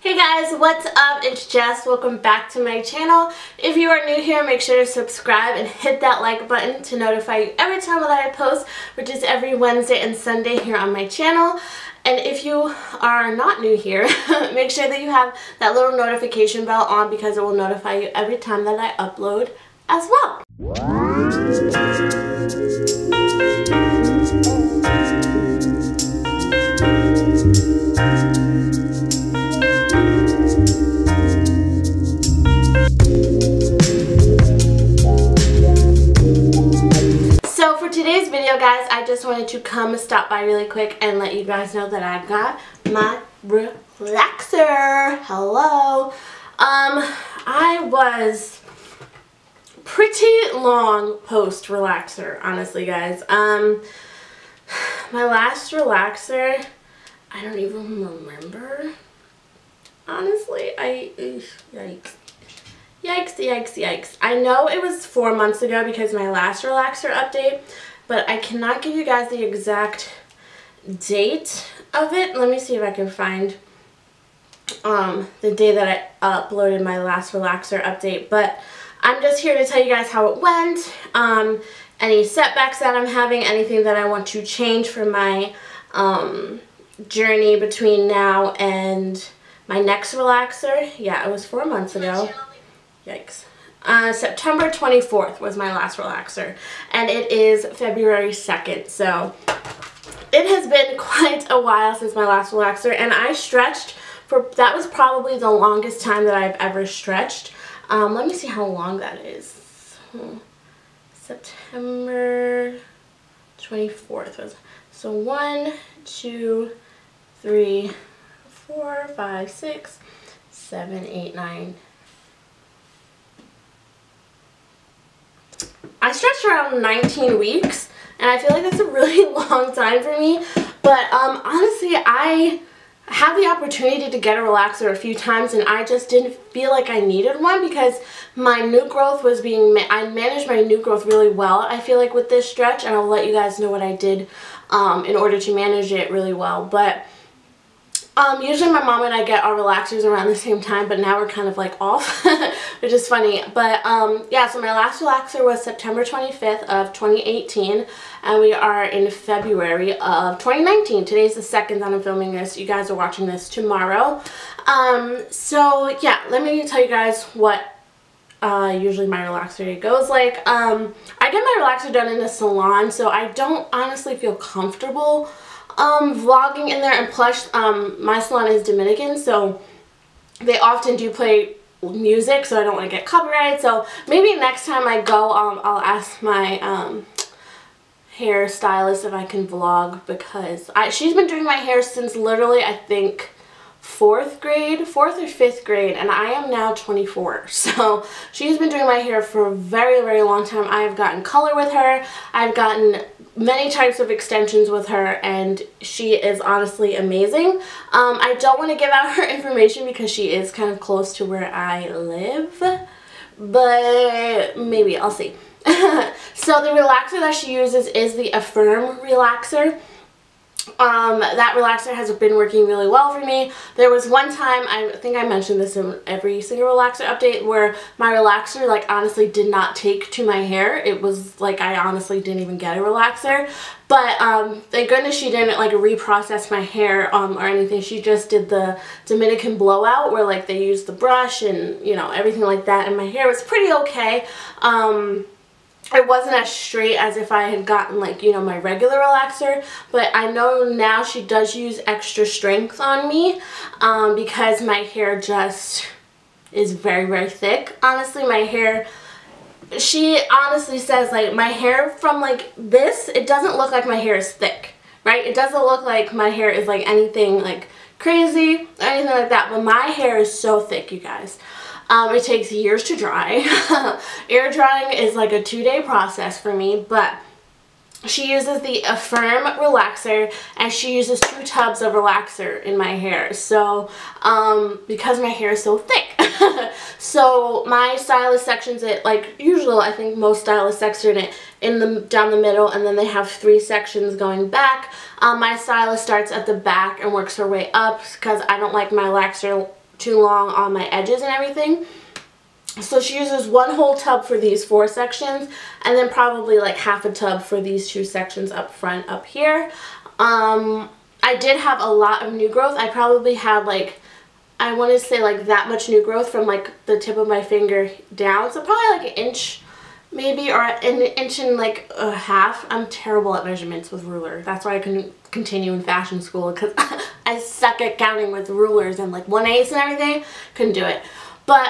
Hey guys, what's up? It's Jess. Welcome back to my channel. If you are new here, make sure to subscribe and hit that like button to notify you every time that I post, which is every Wednesday and Sunday here on my channel. And if you are not new here, make sure that you have that little notification bell on because it will notify you every time that I upload as well. So for today's video, guys, I just wanted to stop by really quick and let you guys know that I got my relaxer. Hello. I was pretty long post relaxer, honestly, guys. My last relaxer, I don't even remember. Honestly, yikes. Yikes. I know it was 4 months ago because my last relaxer update, but I cannot give you guys the exact date of it. Let me see if I can find the day that I uploaded my last relaxer update, but I'm just here to tell you guys how it went, any setbacks that I'm having, anything that I want to change for my journey between now and my next relaxer. Yeah, it was 4 months ago. Yikes. September 24th was my last relaxer, and it is February 2nd, so it has been quite a while since my last relaxer, and I stretched for, that was probably the longest time that I've ever stretched. Let me see how long that is. September 24th was, so 1, 2, 3, 4, 5, 6, 7, 8, 9. I stretched around 19 weeks, and I feel like that's a really long time for me, but honestly, I had the opportunity to get a relaxer a few times, and I just didn't feel like I needed one because my new growth was I managed my new growth really well, I feel like, with this stretch, and I'll let you guys know what I did in order to manage it really well. But usually my mom and I get our relaxers around the same time, but now we're kind of like off, which is funny. But yeah, so my last relaxer was September 25th of 2018, and we are in February of 2019. Today's the 2nd that I'm filming this. You guys are watching this tomorrow. So yeah, let me tell you guys what usually my relaxer day goes like. I get my relaxer done in a salon, so I don't honestly feel comfortable vlogging in there, and plus my salon is Dominican, so they often do play music, so I don't want to get copyrighted. So maybe next time I go, I'll ask my hair stylist if I can vlog, because she's been doing my hair since literally, I think, 4th or 5th grade, and I am now 24, so she's been doing my hair for a very, very long time. I have gotten color with her, I've gotten many types of extensions with her, and she is honestly amazing. I don't want to give out her information because she is kind of close to where I live, but maybe, I'll see. So the relaxer that she uses is the Affirm relaxer. That relaxer has been working really well for me. There was one time, I think I mentioned this in every single relaxer update, where my relaxer like honestly did not take to my hair. It was like I honestly didn't even get a relaxer, but thank goodness she didn't like reprocess my hair or anything. She just did the Dominican blowout where like they used the brush and, you know, everything like that, and my hair was pretty okay. It wasn't as straight as if I had gotten, like, you know, my regular relaxer, but I know now she does use extra strength on me because my hair just is very, very thick. Honestly, my hair, she honestly says, like, my hair from, like, this, it doesn't look like my hair is thick, right? It doesn't look like my hair is, like, anything, like, crazy or anything like that, but my hair is so thick, you guys. It takes years to dry. Air drying is like a 2-day process for me, but she uses the Affirm relaxer, and she uses 2 tubs of relaxer in my hair. So, because my hair is so thick. So my stylist sections it, like usual, I think most stylists section it down the middle, and then they have 3 sections going back. My stylist starts at the back and works her way up, because I don't like my relaxer too long on my edges and everything. So she uses one whole tub for these 4 sections, and then probably like half a tub for these 2 sections up front up here. I did have a lot of new growth. I probably had like, I want to say like that much new growth from like the tip of my finger down. So probably like an inch maybe, or an inch and like a half. I'm terrible at measurements with ruler. That's why I couldn't continue in fashion school, because I suck at counting with rulers and like 1/8 and everything. Couldn't do it. But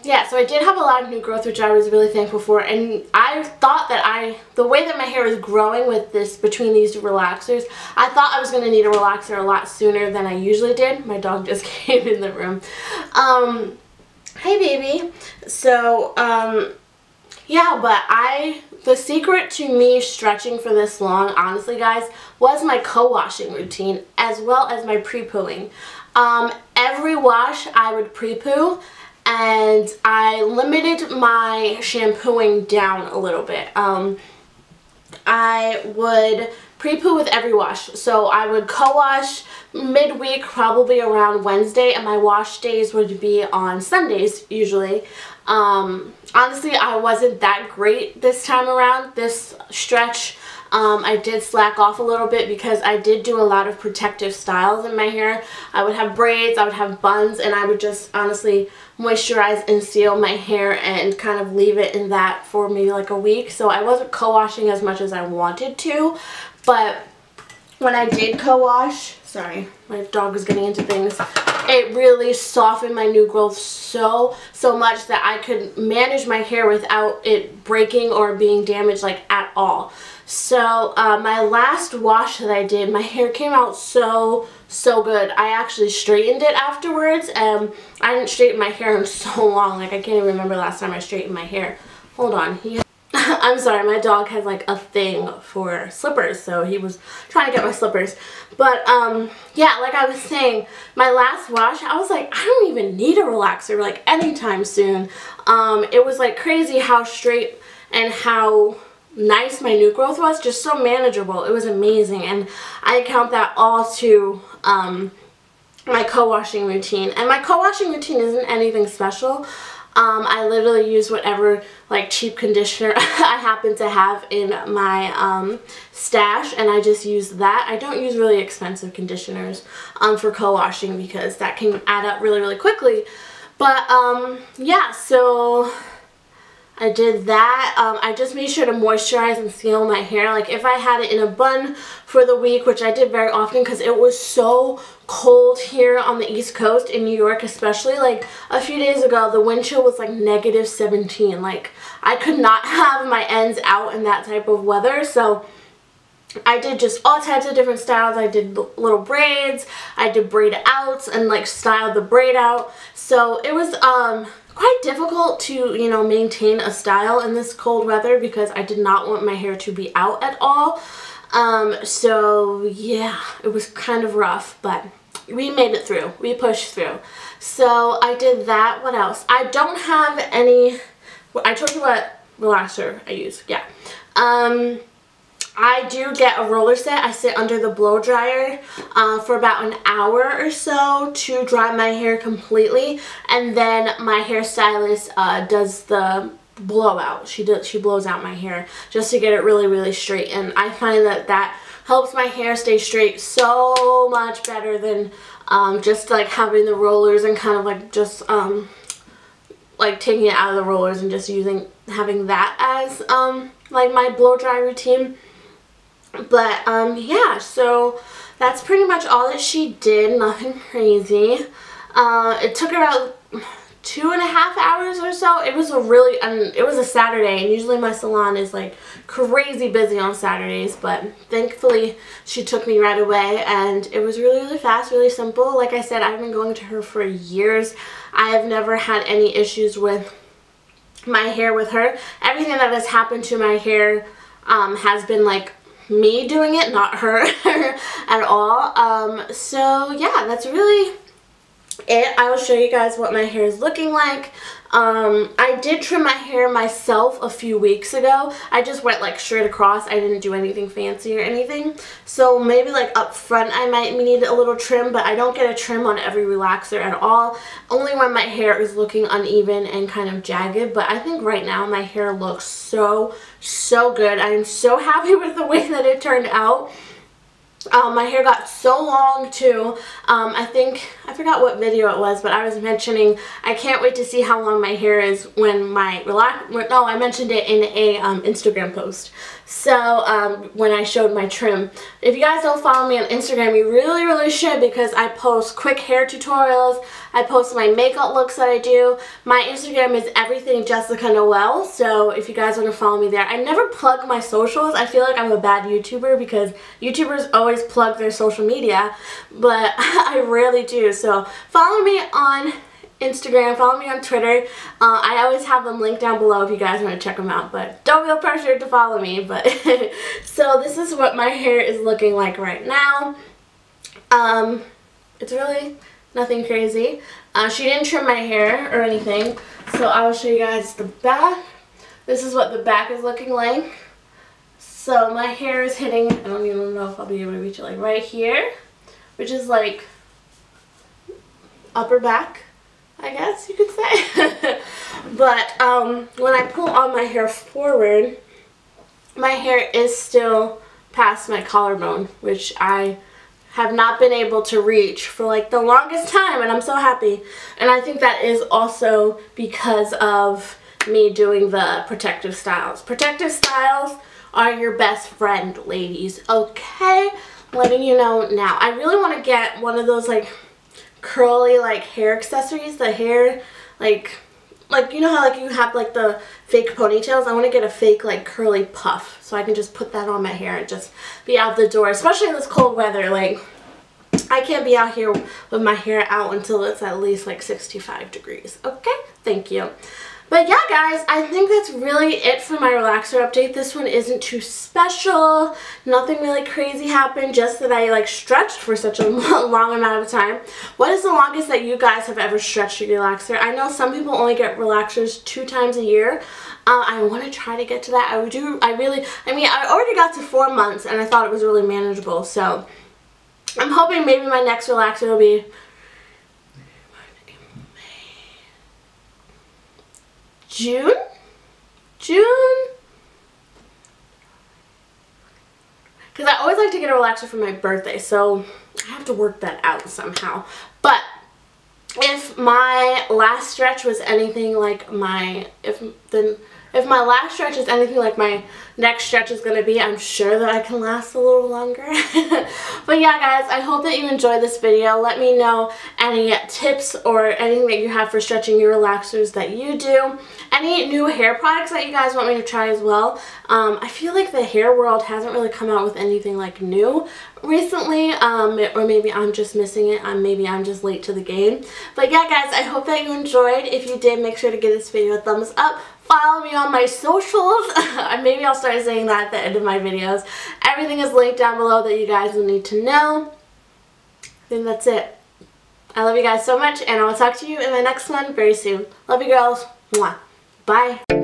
yeah, so I did have a lot of new growth, which I was really thankful for. And I thought that the way that my hair is growing with this, between these 2 relaxers, I thought I was going to need a relaxer a lot sooner than I usually did. My dog just came in the room. Hey baby. So, yeah, but the secret to me stretching for this long, honestly guys, was my co-washing routine as well as my pre-pooing. Every wash I would pre-poo, and I limited my shampooing down a little bit. I would pre-poo with every wash. So I would co-wash midweek, probably around Wednesday, and my wash days would be on Sundays usually. Honestly, I wasn't that great this time around, this stretch. I did slack off a little bit because I did do a lot of protective styles in my hair. I would have braids, I would have buns, and I would just honestly moisturize and seal my hair and kind of leave it in that for maybe like a week. So I wasn't co-washing as much as I wanted to, but when I did co-wash, sorry, my dog is getting into things, it really softened my new growth so much that I could manage my hair without it breaking or being damaged like at all. So my last wash that I did, my hair came out so good. I actually straightened it afterwards. I didn't straighten my hair in so long. Like, I can't even remember last time I straightened my hair. Hold on. I'm sorry, my dog has like a thing for slippers, so he was trying to get my slippers. But yeah, like I was saying, my last wash, I was like, I don't even need a relaxer like anytime soon. It was like crazy how straight and how nice my new growth was, just so manageable. It was amazing, and I count that all to my co-washing routine. And my co-washing routine isn't anything special. I literally use whatever like cheap conditioner I happen to have in my stash, and I just use that. I don't use really expensive conditioners for co-washing because that can add up really quickly. But yeah, so I did that. I just made sure to moisturize and seal my hair. Like, if I had it in a bun for the week, which I did very often because it was so cold here on the East Coast, in New York especially. Like, a few days ago, the wind chill was like -17. Like, I could not have my ends out in that type of weather. So I did just all types of different styles. I did little braids, I did braid outs, and like styled the braid out. So it was quite difficult to, you know, maintain a style in this cold weather because I did not want my hair to be out at all. So yeah, it was kind of rough, but we made it through. We pushed through. So I did that. What else? I don't have any, I told you what relaxer I use. Yeah. I do get a roller set. I sit under the blow dryer for about an hour or so to dry my hair completely, and then my hairstylist does the blowout. She blows out my hair just to get it really straight, and I find that helps my hair stay straight so much better than just like having the rollers and kind of like just like taking it out of the rollers and just having that as like my blow dry routine. But yeah, so that's pretty much all that she did. Nothing crazy. It took about 2.5 hours or so. It was it was a Saturday, and usually my salon is like crazy busy on Saturdays, but thankfully she took me right away, and it was really fast, really simple. Like I said, I've been going to her for years. I have never had any issues with my hair with her. Everything that has happened to my hair has been like me doing it, not her at all. So yeah, that's really I will show you guys what my hair is looking like. I did trim my hair myself a few weeks ago. I just went like straight across. I didn't do anything fancy or anything. So maybe like up front I might need a little trim, but I don't get a trim on every relaxer at all. Only when my hair is looking uneven and kind of jagged. But I think right now my hair looks so good. I am so happy with the way that it turned out. My hair got so long too. I forgot what video it was, but I was mentioning I can't wait to see how long my hair is when my I mentioned it in a Instagram post. So when I showed my trim. If you guys don't follow me on Instagram, you really should, because I post quick hair tutorials. I post my makeup looks that I do. My Instagram is everything Jessica Noelle, so if you guys want to follow me there. I never plug my socials. I feel like I'm a bad YouTuber because YouTubers always plug their social media, but I rarely do. So follow me on Instagram, follow me on Twitter. I always have them linked down below if you guys want to check them out, but don't feel pressured to follow me. But so this is what my hair is looking like right now. It's really nothing crazy. She didn't trim my hair or anything, so I'll show you guys the back. This is what the back is looking like. So my hair is hitting, I don't even know if I'll be able to reach it, like right here, which is like upper back, I guess you could say. But when I pull all my hair forward, my hair is still past my collarbone, which I have not been able to reach for like the longest time, and I'm so happy. And I think that is also because of me doing the protective styles. Protective styles are your best friend, ladies. Okay, letting you know now. I really want to get one of those like curly like hair accessories. The hair like you know how like you have like the fake ponytails? I want to get a fake like curly puff so I can just put that on my hair and just be out the door, especially in this cold weather. Like, I can't be out here with my hair out until it's at least like 65 degrees. Okay, thank you. But yeah, guys, I think that's really it for my relaxer update. This one isn't too special. Nothing really crazy happened, just that I like stretched for such a long amount of time. What is the longest that you guys have ever stretched your relaxer? I know some people only get relaxers 2 times a year. I want to try to get to that. I already got to 4 months and I thought it was really manageable. So I'm hoping maybe my next relaxer will be June? Because I always like to get a relaxer for my birthday, so I have to work that out somehow. But if my last stretch was anything like if my last stretch is anything like my next stretch is going to be, I'm sure that I can last a little longer. But yeah, guys, I hope that you enjoyed this video. Let me know any tips or anything that you have for stretching your relaxers that you do. Any new hair products that you guys want me to try as well. I feel like the hair world hasn't really come out with anything like new recently, or maybe I'm just missing it. Maybe I'm just late to the game. But yeah, guys, I hope that you enjoyed. If you did, make sure to give this video a thumbs up. Follow me on my socials. Maybe I'll start saying that at the end of my videos. Everything is linked down below that you guys will need to know. I think that's it. I love you guys so much, and I will talk to you in the next one very soon. Love you, girls. Mwah. Bye.